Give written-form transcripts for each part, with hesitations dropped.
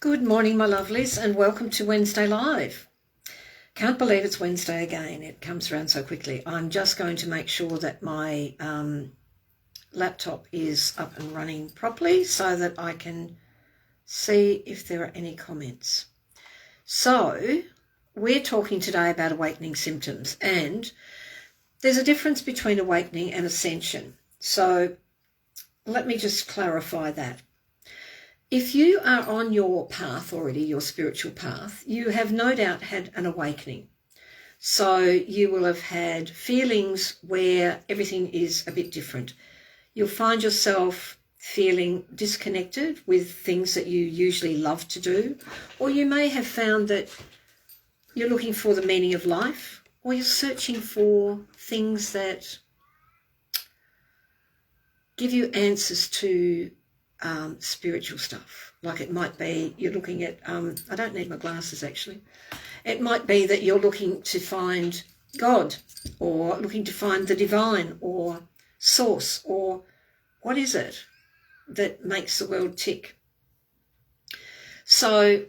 Good morning, my lovelies, and welcome to Wednesday Live. Can't believe it's Wednesday again. It comes around so quickly. I'm just going to make sure that my laptop is up and running properly so that I can see if there are any comments. So, we're talking today about awakening symptoms, and there's a difference between awakening and ascension. So, let me just clarify that. If you are on your path already, your spiritual path, you have no doubt had an awakening. So you will have had feelings where everything is a bit different. You'll find yourself feeling disconnected with things that you usually love to do, or you may have found that you're looking for the meaning of life, or you're searching for things that give you answers to spiritual stuff. Like it might be you're looking at, I don't need my glasses actually. It might be that you're looking to find God, or looking to find the divine, or source, or what is it that makes the world tick. So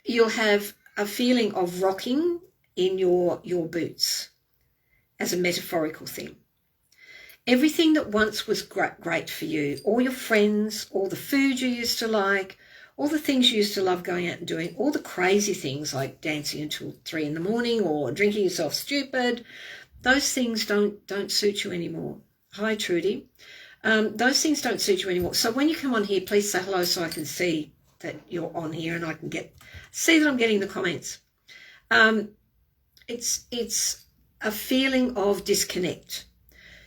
you'll have a feeling of rocking in your boots as a metaphorical thing. Everything that once was great for you, all your friends, all the food you used to like, all the things you used to love going out and doing, all the crazy things like dancing until 3 a.m. or drinking yourself stupid, those things don't suit you anymore. Hi, Trudy. Those things don't suit you anymore. So when you come on here, please say hello so I can see that you're on here and I can see that I'm getting the comments. It's a feeling of disconnect.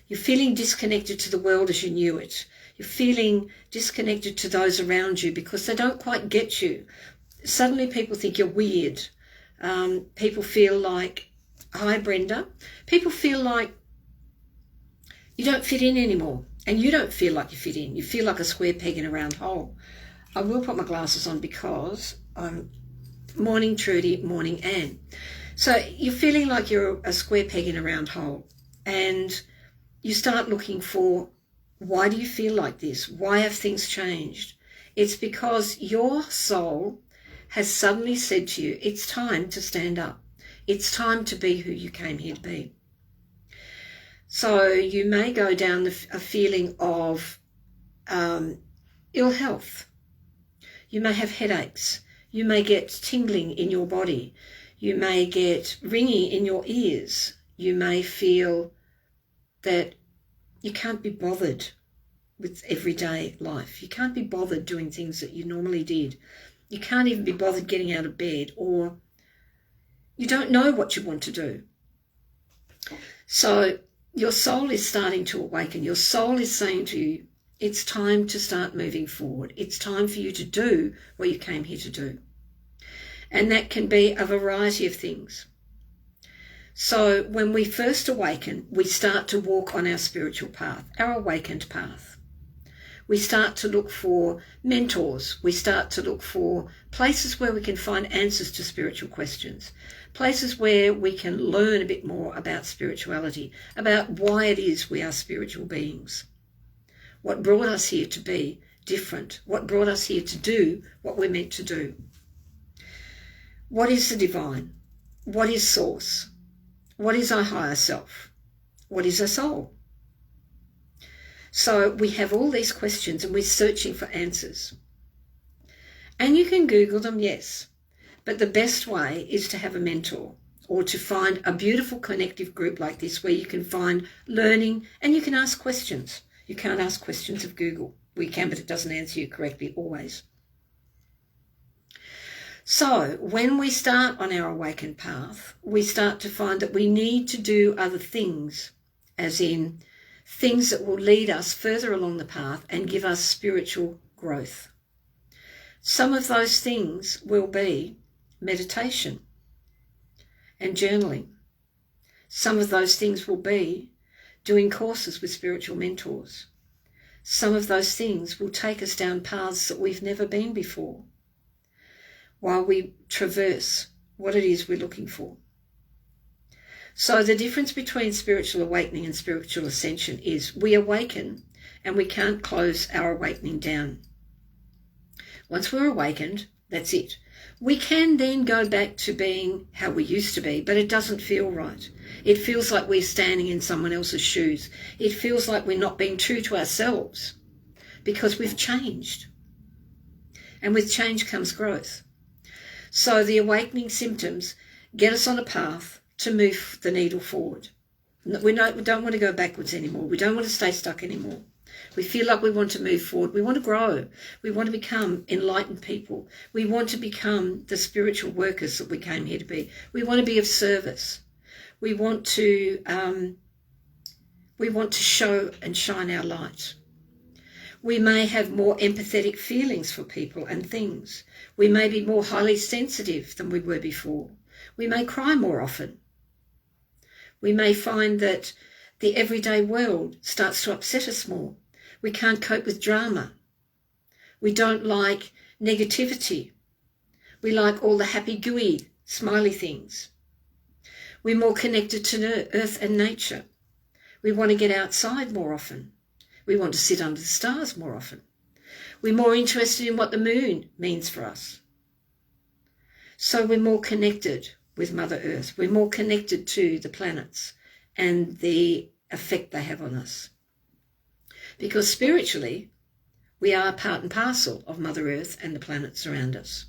You're feeling disconnected to the world as you knew it. You're feeling disconnected to those around you because they don't quite get you. Suddenly people think you're weird. People feel like, hi Brenda, people feel like you don't fit in anymore. And you don't feel like you fit in. You feel like a square peg in a round hole. I will put my glasses on because I'm morning Trudy, morning Anne. So you're feeling like you're a square peg in a round hole. And you start looking for, why do you feel like this? Why have things changed? It's because your soul has suddenly said to you, it's time to stand up. It's time to be who you came here to be. So you may go down a feeling of ill health. You may have headaches. You may get tingling in your body. You may get ringing in your ears. You may feel that you can't be bothered with everyday life. You can't be bothered doing things that you normally did. You can't even be bothered getting out of bed, or you don't know what you want to do. So your soul is starting to awaken. Your soul is saying to you, it's time to start moving forward. It's time for you to do what you came here to do. And that can be a variety of things. So when we first awaken, we start to walk on our spiritual path, our awakened path. We start to look for mentors. We start to look for places where we can find answers to spiritual questions, places where we can learn a bit more about spirituality, about why it is we are spiritual beings, what brought us here to be different, what brought us here to do what we're meant to do. What is the divine? What is source? What is our higher self? What is our soul? So we have all these questions and we're searching for answers. And you can Google them, yes. But the best way is to have a mentor, or to find a beautiful connective group like this where you can find learning and you can ask questions. You can't ask questions of Google. We can, but it doesn't answer you correctly always. So when we start on our awakened path, we start to find that we need to do other things, as in things that will lead us further along the path and give us spiritual growth. Some of those things will be meditation and journaling. Some of those things will be doing courses with spiritual mentors. Some of those things will take us down paths that we've never been before, while we traverse what it is we're looking for. So the difference between spiritual awakening and spiritual ascension is we awaken and we can't close our awakening down. Once we're awakened, that's it. We can then go back to being how we used to be, but it doesn't feel right. It feels like we're standing in someone else's shoes. It feels like we're not being true to ourselves because we've changed. And with change comes growth. So the awakening symptoms get us on a path to move the needle forward. We don't want to go backwards anymore. We don't want to stay stuck anymore. We feel like we want to move forward. We want to grow. We want to become enlightened people. We want to become the spiritual workers that we came here to be. We want to be of service. We want to show and shine our light. We may have more empathetic feelings for people and things. We may be more highly sensitive than we were before. We may cry more often. We may find that the everyday world starts to upset us more. We can't cope with drama. We don't like negativity. We like all the happy, gooey, smiley things. We're more connected to earth and nature. We want to get outside more often. We want to sit under the stars more often. We're more interested in what the moon means for us. So we're more connected with Mother Earth. We're more connected to the planets and the effect they have on us. Because spiritually, we are part and parcel of Mother Earth and the planets around us.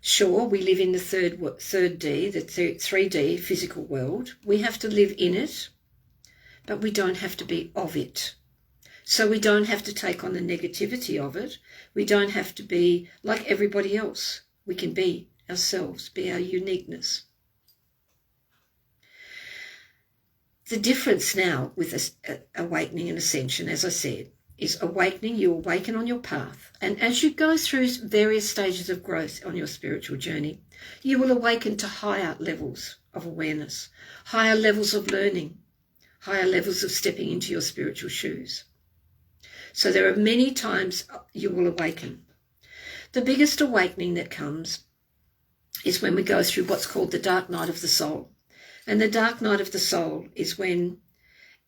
Sure, we live in the third D, the 3D physical world. We have to live in it, but we don't have to be of it. So we don't have to take on the negativity of it. We don't have to be like everybody else. We can be ourselves, be our uniqueness. The difference now with awakening and ascension, as I said, is awakening. You awaken on your path. And as you go through various stages of growth on your spiritual journey, you will awaken to higher levels of awareness, higher levels of learning, higher levels of stepping into your spiritual shoes. So there are many times you will awaken. The biggest awakening that comes is when we go through what's called the dark night of the soul. And the dark night of the soul is when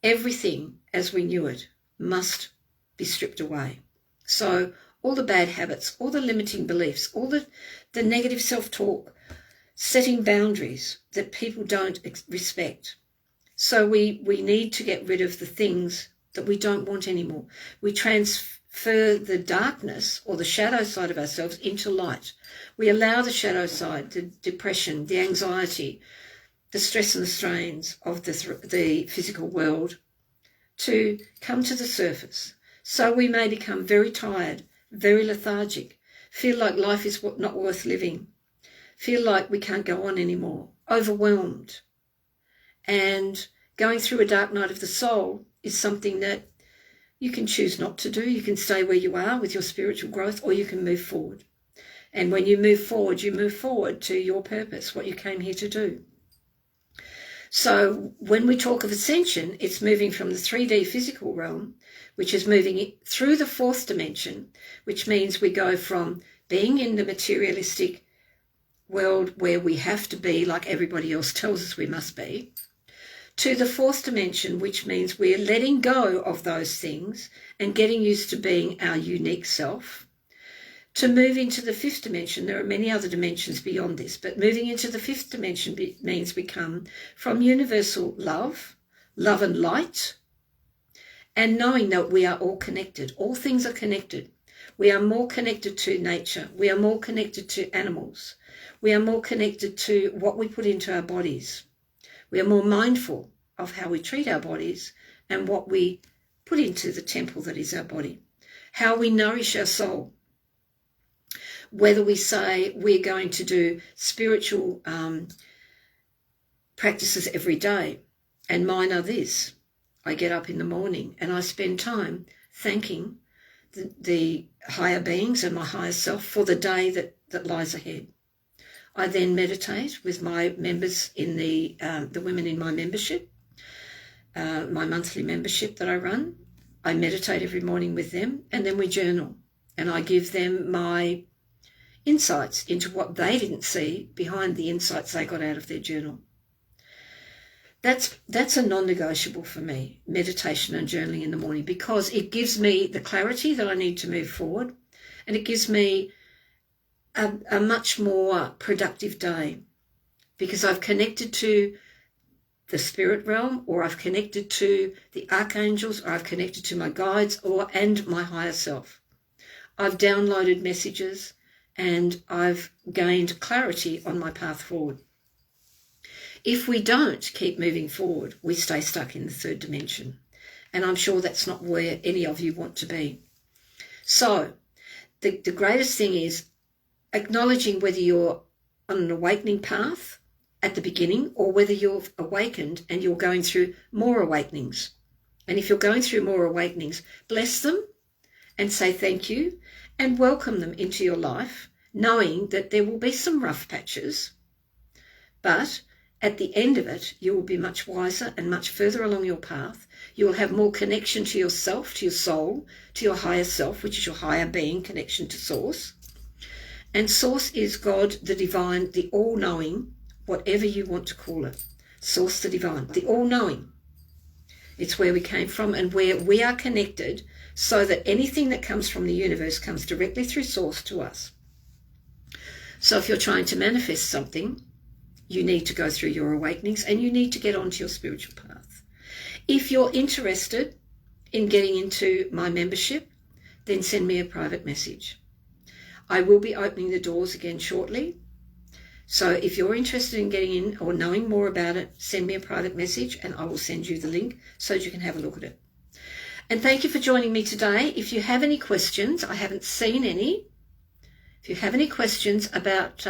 everything as we knew it must be stripped away. So all the bad habits, all the limiting beliefs, all the negative self-talk, setting boundaries that people don't respect. So we need to get rid of the things that we don't want anymore. We transfer the darkness or the shadow side of ourselves into light. We allow the shadow side, the depression, the anxiety, the stress and the strains of the physical world to come to the surface. So we may become very tired, very lethargic, feel like life is not worth living, feel like we can't go on anymore, overwhelmed. And going through a dark night of the soul is something that you can choose not to do. You can stay where you are with your spiritual growth, or you can move forward. And when you move forward to your purpose, what you came here to do. So when we talk of ascension, it's moving from the 3D physical realm, which is moving through the fourth dimension, which means we go from being in the materialistic world where we have to be like everybody else tells us we must be, to the fourth dimension, which means we're letting go of those things and getting used to being our unique self. To move into the fifth dimension, there are many other dimensions beyond this, but moving into the fifth dimension means we come from universal love and light, and knowing that we are all connected. All things are connected. We are more connected to nature. We are more connected to animals. We are more connected to what we put into our bodies. We are more mindful of how we treat our bodies and what we put into the temple that is our body, how we nourish our soul. Whether we say we're going to do spiritual practices every day, and mine are this. I get up in the morning and I spend time thanking the higher beings and my higher self for the day that lies ahead. I then meditate with my members in the women in my membership, my monthly membership that I run. I meditate every morning with them, and then we journal, and I give them my insights into what they didn't see behind the insights they got out of their journal. That's a non-negotiable for me, meditation and journaling in the morning, because it gives me the clarity that I need to move forward, And it gives me a much more productive day because I've connected to the spirit realm, or I've connected to the archangels, or I've connected to my guides and my higher self. I've downloaded messages and I've gained clarity on my path forward. If we don't keep moving forward, we stay stuck in the third dimension. And I'm sure that's not where any of you want to be. So the greatest thing is acknowledging whether you're on an awakening path at the beginning or whether you've awakened and you're going through more awakenings. And if you're going through more awakenings, bless them and say thank you and welcome them into your life, knowing that there will be some rough patches, but at the end of it, you will be much wiser and much further along your path. You will have more connection to yourself, to your soul, to your higher self, which is your higher being, connection to Source. And Source is God, the divine, the all-knowing, whatever you want to call it. Source, the divine, the all-knowing. It's where we came from and where we are connected so that anything that comes from the universe comes directly through Source to us. So if you're trying to manifest something, you need to go through your awakenings and you need to get onto your spiritual path. If you're interested in getting into my membership, then send me a private message. I will be opening the doors again shortly. So if you're interested in getting in or knowing more about it, send me a private message and I will send you the link so that you can have a look at it. And thank you for joining me today. If you have any questions, I haven't seen any. If you have any questions about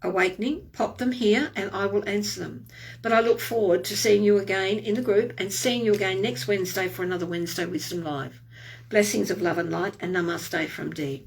awakening, pop them here and I will answer them. But I look forward to seeing you again in the group and seeing you again next Wednesday for another Wednesday Wisdom Live. Blessings of love and light, and namaste from Dee.